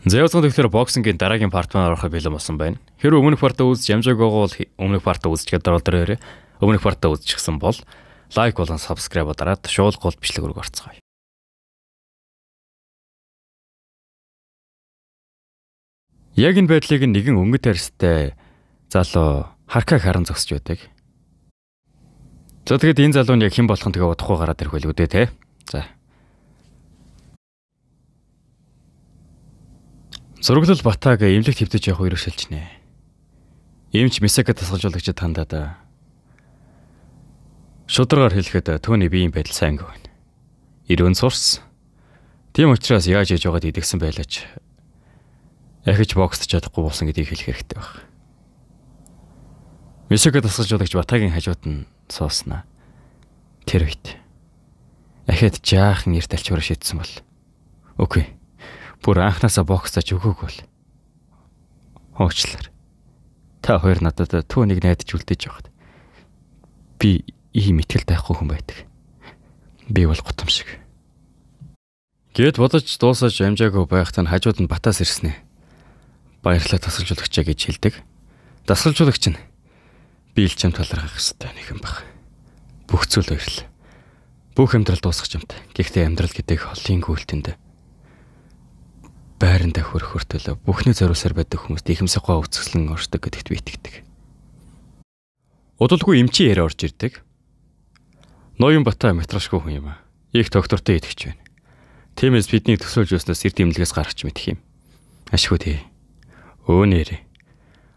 Зэвзгэн тэгэхээр боксингийн дараагийн парт маань ороход бэлэн болсон байна. Хэрэв өмнөх партаа үзэж ямжаагүй бол өмнөх партаа үзчихэд дараалал өмнөх партаа үзчихсэн бол лайк болон subscribe дараад шууд гол бичлэг рүү орцгоё. Яг энэ байдлыг нэгэн өнгөт арьстай залуу харкаг харан зогсож байдаг. За тэгэд энэ залуу нь яг хэн болох нь тэгээ удахгүй гараад ирэх байлгүй дээ те. За. Зураглал Батаг эмнэлэг твдэж явах үеэр шилжиж нэ. Эмч Мисака тасгалжуулагчид хандаад шударгаар хэлэхэд түүний биеийн байдал сайн байна. Ирүүн сурс. Тийм учраас яаж хийж байгаад идэгсэн байлаач. Ахиж боксч чадахгүй болсон гэдгийг хэлэх хэрэгтэй байна. Мисака тасгалжуулагч Батагийн хажууд нь сууснаа. Тэр үед ахид жаахан эрт алчуур шийдсэн бол. Окей. Бүр анхнаасаа боксч өгөөг бол. Уучлаар. Та хоёр надад түүнийг найдаж үлдээж явахад би ийм итгэл байхгүй хүн байдаг. Би бол гутамшиг. Гэт бодож дуусаж амжаагүй байхад нь хажууд нь Батаас ирсэн ээ. Баярлалаа тасгалжуулагчаа гэж хэлдэг. Тасгалжуулагч нь би илчэм талархах хэрэгтэй нэг юм баг. Бүх зүйл баярлалаа. Бүх амьдрал дуусах юмтай. Гэхдээ амьдрал гэдэг холын гүйлтэнд байрандаа хөрөх хүртэл бүхний зориулсаар байдаг хүмүүст ихэмсэг гоо үцгэлэн оршдог гэдэгт би итгэдэг. Удалгүй эмчийн яриа орж ирдэг. Ноён Бата метрашгүй хүн юм аа. Их доктортой итгэж байна. Тиймээс бидний төсөөлж өснөөс эрт эмнэлгээс гарч мэдэх юм. Ашгүй тий. Өөнөр.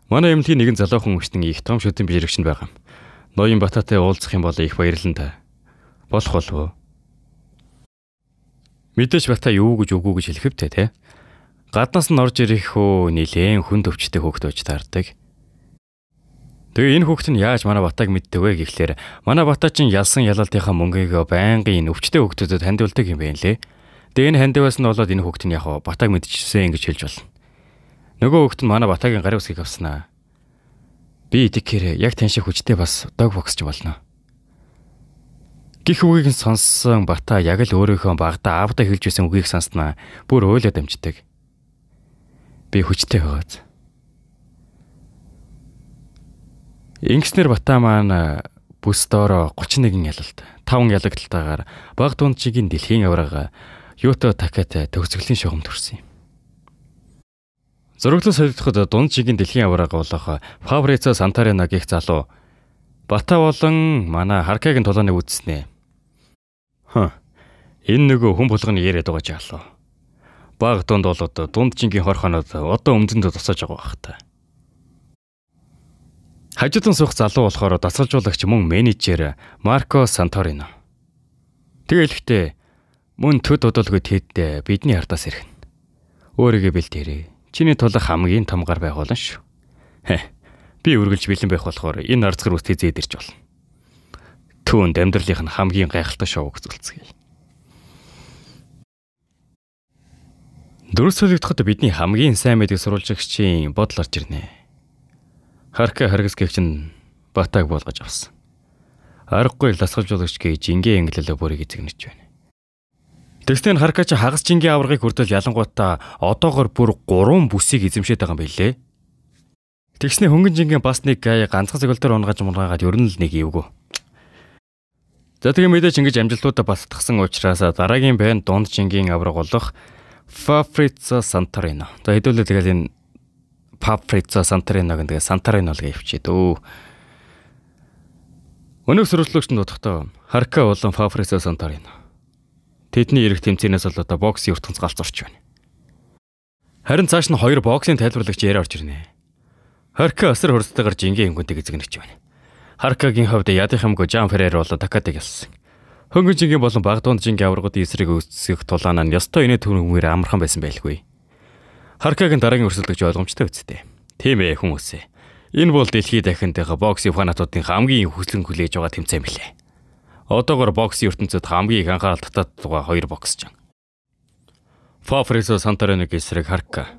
Манай эмнэлгийн нэгэн залуухан хүчтэн их том шүтэн бижрэгч нь байгаа юм. Ноён Бататай уулзах юм бол их баярлалаа. Болох болов. Мэдээж Бата юу гэж үгүй гэж хэлэхвтэй те. Гаднаас нь орж ирэх хөө нилээн хүнд өвчтэй хөөхт байж таардаг. Тэгээ энэ хүүхэд нь яаж манай Батаг мэддэг вэ гэхлээр манай Бата чинь ялсан ялалтынхаа мөнгийг байнгын энэ өвчтэй хүүхдүүдэд хандивалдаг юм байна лээ. Тэгээ энэ хандиваас нь болоод энэ хүүхэд нь яг Батаг мэдчихсэн ингэж хэлж болно. Нөгөө хүүхэд нь манай Батагийн гарын үсгийг авснаа. Би идэхээр яг тань шиг хүчтэй бас дог боксч болно. Гэх үгийг сонссон Бата яг л өөрийнхөө багада аавдаа хэлж байсан үгийг сонсноо бүр ойлоод амждаг. Би хүчтэй байгааз. Ингэснээр Бата маань бүс доороо 31 ялалт, 5 ялагдалтайгаар баг дундчигийн дэлхийн аврага Юто Такатай төгсгөлийн шугам төрсөн юм. Зураглал солилцоход дундчигийн дэлхийн аврага болох Фабрицо Сантарена гэх залуу Бата болон манай Харкагийн тулааныг үзснэ. Энэ нөгөө хүн булганы яриад байгаа жаалуу. Баг дунд болоод дундчингийн хорхоноод одоо өмдөнд тусаж байгаа байх та. Хажуудан суух залуу болохоор дасгалжуулагч мөн менежер Марко Санторино. Тэгэлхтээ мөн төд удалгүй тэд бидний ардаас ирхэн. Өөрийгөө бэлдээрээ. Чиний тулах хамгийн том гар байх болно шүү. Би үргэлж бэлэн байх болохоор энэ арцгар үстэй зээд ирж болно. Түүнд амьдралынх нь хамгийн гайхалтай шоуг үзүүлцгээе. Дөрөв солигдоход бидний хамгийн сайн мэддэг сурвалжлагчийн бодол орж ирнэ. Харка харгас гэгч нь Батаг болгож авсан. Аргагүй дасгалжуулагч гэж ингийн англиар бүрийг эзэгнэж байна. Тэгснээр Харка ч хагас жингийн аврагыг хүртэл ялангуйтаа одоогор бүр 3 бүсийг эзэмшээд байгаа юм билээ. Тэгснээр хөнгөн жингийн бас нэг гай ганцхан цэглэлээр унгаж мургаагаад ер нь л нэг эвгүй. За тэгээ мэдээж ингэж амжилтуудаа баттгсан учраас дараагийн байн дунд жингийн авраг болох Фабрицо Санторино. За хэдүүлээ тэгэл энэ Фабрицо Санторино гэдэг Санторино л гэвчээд өө. Өнөөх сурвалжлагчд бодохдоо Харка болон Фабрицо Санторино. Тэдний эрэг тэмцээнээс бол одоо боксын ертөнц галзуурч байна. Харин цааш нь хоёр боксийн тайлбарлагч яриа орж ирнэ. Харка асар хурцтайгаар жингийн хөнгөнтэйг эзэгнэж байна. Харкагийн хувьд ядын хамгүй Жан Феррер болон Такатыг ялсан. Хөнгөн жингийн болон баг дунд жингийн аврагуудын эсрэг үүсгэх тулаанаа нь ёстой инээ түүнээр амархан байсан байлгүй. Харкагийн дараагийн өрсөлдөгч ойлгомжтой үсттэй. Тийм ээ хүмүүсээ. Энэ бол дэлхийд дахиндынхаа боксийн фанатуудын хамгийн хүслэн хүлээж байгаа тэмцээн билээ. Одоогор боксийн ертөнцид хамгийн их анхаарал татаад байгаа хоёр боксч. Фабрицо Санториногийн эсрэг Харка.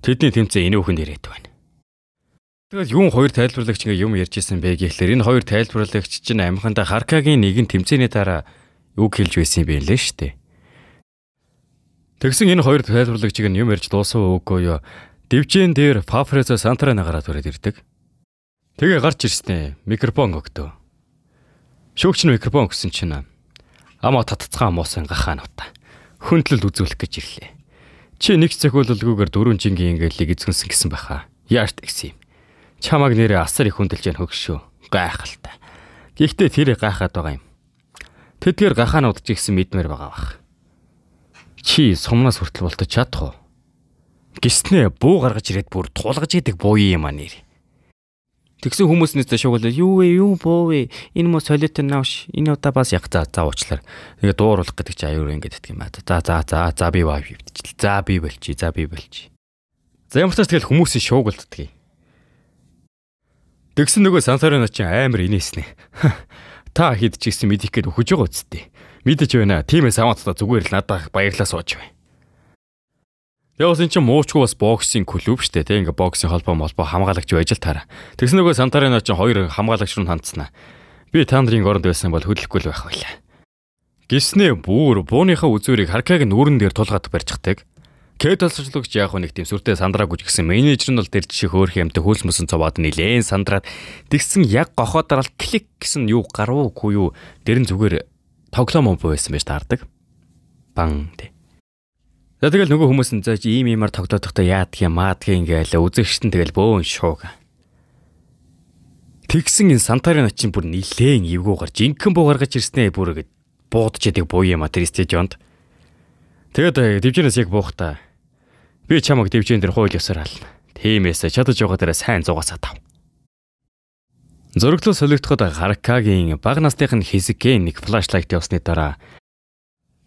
Тэдний тэмцээн энэ үхэнд ирээд байна. Тэгэл юун хоёр тайлбарлагч ингээ юм ярьж исэн бэ гэхлээр энэ хоёр тайлбарлагч чинь амхандаа Харкагийн нэгэн тэмцээний дараа үг хэлж байсан юм байна лээ шүү дээ. Тэгсэн энэ хоёр тайлбарлагчийг нь юм ярьж дууссан үгүй юу? Дивжин дээр Пафрезо Сантарена гараад ирээд ирдэг. Тэгээ гарч ирснэ. Микрофон өгдөө. Шүүгч нь микрофон өгсөн чинь ама татцгаан муусан гахаа нута. Хөндлөлт үзүүлэх гэж ирлээ. Чи нэг цохиулалгүйгээр 4 жингийн ингээл эзгэнсэн гэсэн байхаа. Яарт гисэн юм. Чамаг нэрээ асар их хүндэлж яах хөшөө. Гайхалтай. Гэхдээ тэр гайхаад байгаа юм. Тэдгээр гахаанууд ч ихсэн мэдмээр байгаа бах. Чи сумнаас хүртэл болтож чадах уу? Гиснээ буу гаргаж ирээд бүр туулгаж идэг бууи юм аа нэр. Тэгсэн хүмүүсээс шуугал юу вэ? Юу боо вэ? Энэ мө солиотой нааш. Энэ удаа бас яг за уучлаар. Тэгээ дууруулах гэдэг чи аюур ингэж гэдэг юм аа. За би ваа бивдчихл. За би болчи. За ямар ч тэгэл хүмүүсийн шуугалддаг. Тэгсэн нөгөө Сантарена чи амар инээснэ. Та хэд ч гэсэн мэдих гээд өгөж байгаа үсттэй. Мэдэж байна. Тимээс аваатаа зүгээр л надад баярлаа сууж бай. Тэгээ бас эн чинь муучгүй бас боксing клуб штэ тий ингээ боксing холбоо хамгаалагч байж л таараа. Тэгсэн нөгөө Сантарена чинь хоёр хамгаалагч руу хандсанаа. Би та нарын оронд байсан бол хөдлөхгүй л байх байлаа. Гиснээ бууныхаа үзүүрийг Харкагийн нүүрэн дээр тулгаад барьчихдаг. Кэт толсолгч яг нэг тийм сүртэй сандраагүй гэсэн менежер нь бол тэр жишээ хөөх юмтай хөлс мөсөн цовоод нилээн сандраад тэгсэн яг гохоо дараал клик гэсэн юу гаруугүй юу дэрэн зүгээр тоглоом байсан байж таардаг. Бан тий. За тэгэл нөгөө хүмүүс нь зааж иймаар тогтоодохдоо яадг юм ингээл үзэгчтэн тэгэл бөөн шууг. Тэгсэн энэ Сантарена чинь бүр нилээн эвгүй гарч инхэн буу гаргаж ирснээ бүр ингэ буудаж идэг буу юм а тэр стадионд. Тэгээд дивжинээс яг буухтаа би чамаг дивжин дээр хууль ёсоор ална. Тиймээс чадаж байгаа дээрээ сайн зугаасаа тав. Зөрөглөө солигдоход Харкагийн баг насных нь хэсэгэн нэг флашлайт явсны дараа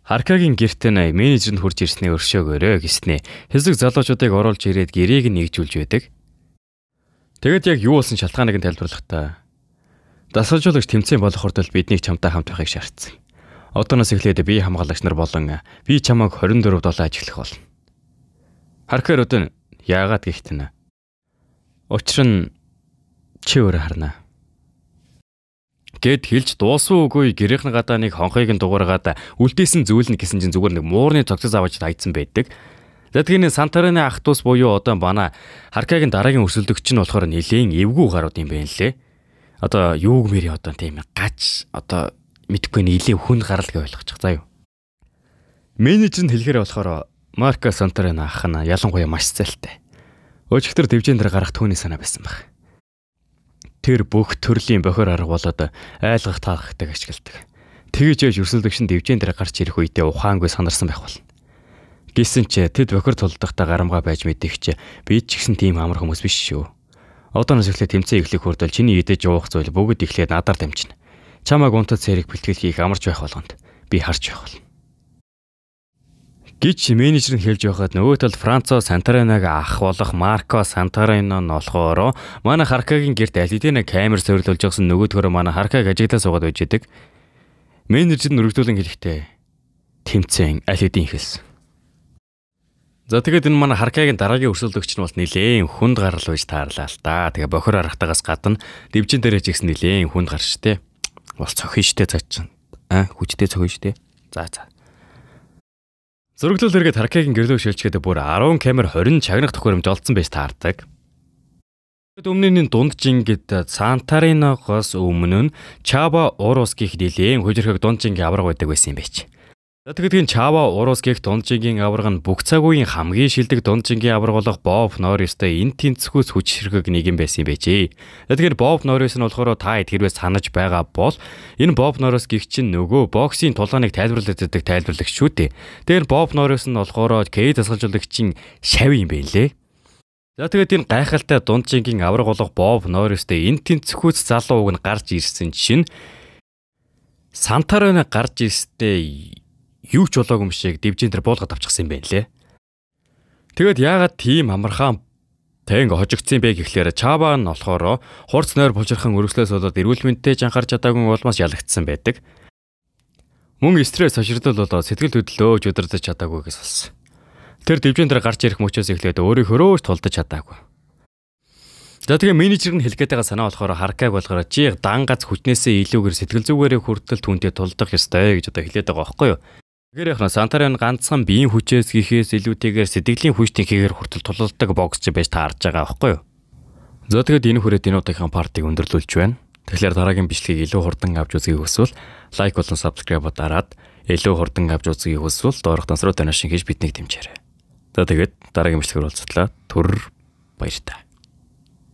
Харкагийн гэртээ менежер нь хурж ирснээ өршөөгөөрөө гэснээ хэсэг залуучуудыг оруулж ирээд гэрээг нь нэгжүүлж байдаг. Тэгэд яг юу болсон шалтгааныг нь тайлбарлахдаа дасгалжуулагч тэмцээн болох хүртэл биднийг чамтай хамт байхыг шаардсан. Одооноос эхлээд би хамгаалагч нар болон би чамайг 24 долоо ажиглах болно. Харкаар өдөн яагаад гихтэнэ? Учир нь чи өөрөө харна. Гэт хэлж дууссан үгүй гэрийнхэн гадаа нэг хонхыг нь дугааргаад үлдээсэн зүйлнэ гэсэн чинь зүгээр нэг муурны цогцос аваад хайцсан байдаг. Задгийн Сантарена ах トゥ ус буюу одоо манай Харкагийн дараагийн өрсөлдөгч нь болохоор нэлээд эвгүй гарууд юм байна лээ. Одоо юуг мэрий одоо тийм гач одоо мэдхгүй нэлээд хүн гарал гэж ойлгочих заа юу. Менежер нь хэлэхээр болохоор Марко Сантарена ах нь ялангуяа маш зайлтай. Өчигдөр дивжин дээр гарах түүний санаа байсан баг. Тэр бүх төрлийн бохор арга болоод айлгах таахдаг ашигладаг. Тэгж яж өрсөлдөгч нь дивжин дээр гарч ирэх үедээ ухаангүй санарсан байх болно. Гэсэн ч тэд бохор тулдахдаа гарамгаа байж мэдээч бид ч гэсэн тийм амар хүмүүс биш шүү. Одооноос эхлээд тэмцээн эхлэх хүртэл чиний идэж уух зүйл бүгд эхлээд надаар дамжина. Чамайг унтад цэрэг бэлтгэл хийх амарч байх болгонд би харж байх болно. Гэж менежер нь хэлж байхад нөгөө талд Францо Сантаренаг ах болох Марко Сантарена нь болохоор манай Харкагийн гэрт аль хэдийн камер суйрлуулж байгсан нөгөөдгөрөө манай Харкаг ажиглаа суугаад байж идэг. Менежер нь өргөдүүлэн хэлэхдээ тэмцээн аль хэдийн ихэлсэн. За тэгээд энэ манай Харкагийн дараагийн өрсөлдөгч нь бол нилээн хүнд гарал байж таарлаа л да. Тэгээ бохор аргатаагаас гадна дивжин дээрээ ч ихсэн нилээн хүнд гарч штэ. Бол цохин штэ цаа чинь. Хүчтэй цохин штэ. За. Зөрөглөл хэрэгэд Харкагийн гэрлөө шилжгээд бүр 10 камер 20 чагнах төхөөрөмж олдсон байж таардаг. Өмнөний дунд жингид Сантаренагоос өмнө нь Чаба Урус гих нилээн хужирхэг дунд жингийн авраг байдаг байсан юм байж. За тэгээд Чаба Урус гих дунд жингийн авраг нь бүх цаг үеийн хамгийн шилдэг дунд жингийн авраг болох Боб Норристэй энэ тэнцвхүүс хүчирхэг нэг юм байсан байжээ. За тэгээд Боб Норрис нь болохоор та хэрвээ санаж байгаа бол энэ Боб Норрис гих чинь нөгөө боксийн тулгааныг тайлбарлаад байдаг тайлбарлагч шүү дээ. Тэгээд Боб Норрис нь болохоор Кэйд дасгалжуулагчийн шав юм байна лээ. За тэгээд энэ гайхалтай дунд жингийн авраг болох Боб Норристэй энэ тэнцвхүүс залуу уг нь гарч ирсэн чинь Сантарена гарч ирстэй юу ч болоогүй юм шиг дивжин дээр буулгаад авчихсан юм байна лээ. Тэгэд яагаад тийм амархан тэнг хожигдсан бэ гэхлээр Чаба нь болохоор хурц нойр булжирхан өргөслөөс болоод эрүүл мэндтэй анхаарч чадаагүй улмаас ялагдсан байдаг. Мөн стресс хоширдол болоод сэтгэл хөдлөлөө өдөрдөж чадаагүйгээс болсон. Тэр дивжин дээр гарч ирэх мөчөөс эхлээд өөрийнхөө тулдаж чадаагүй. За тэгээ менежер нь хэлгээд байгаа санаа болохоор Харкаг болгороо чи дан гац хүчнээсээ илүүгээр сэтгэл зүгээрээ хүртэл түүнтэй тулдах ёстой гэж одоо хэлээд байгаа байхгүй юу? Тэгэхээр яхна Сантариан ганцхан биеийн хүчээс гихээс илүүтэйгээр сэтгэлийн хүчтэй хийгээр хүртэл тулалдаг боксч байж таарж байгаа байхгүй юу? За тэгээд энэ хүрээд энэ удаагийн партиг өндөрлүүлж байна. Тэгэхээр дараагийн бичлэгийг илүү хурдан авч үзье хүсвэл лайк болон subscribe дараад илүү хурдан авч үзье хүсвэл доорх тансруу доношин хийж биднийг дэмжээрэй. За тэгээд дараагийн бичлэгээр уулзтлаа. Түр баяр та.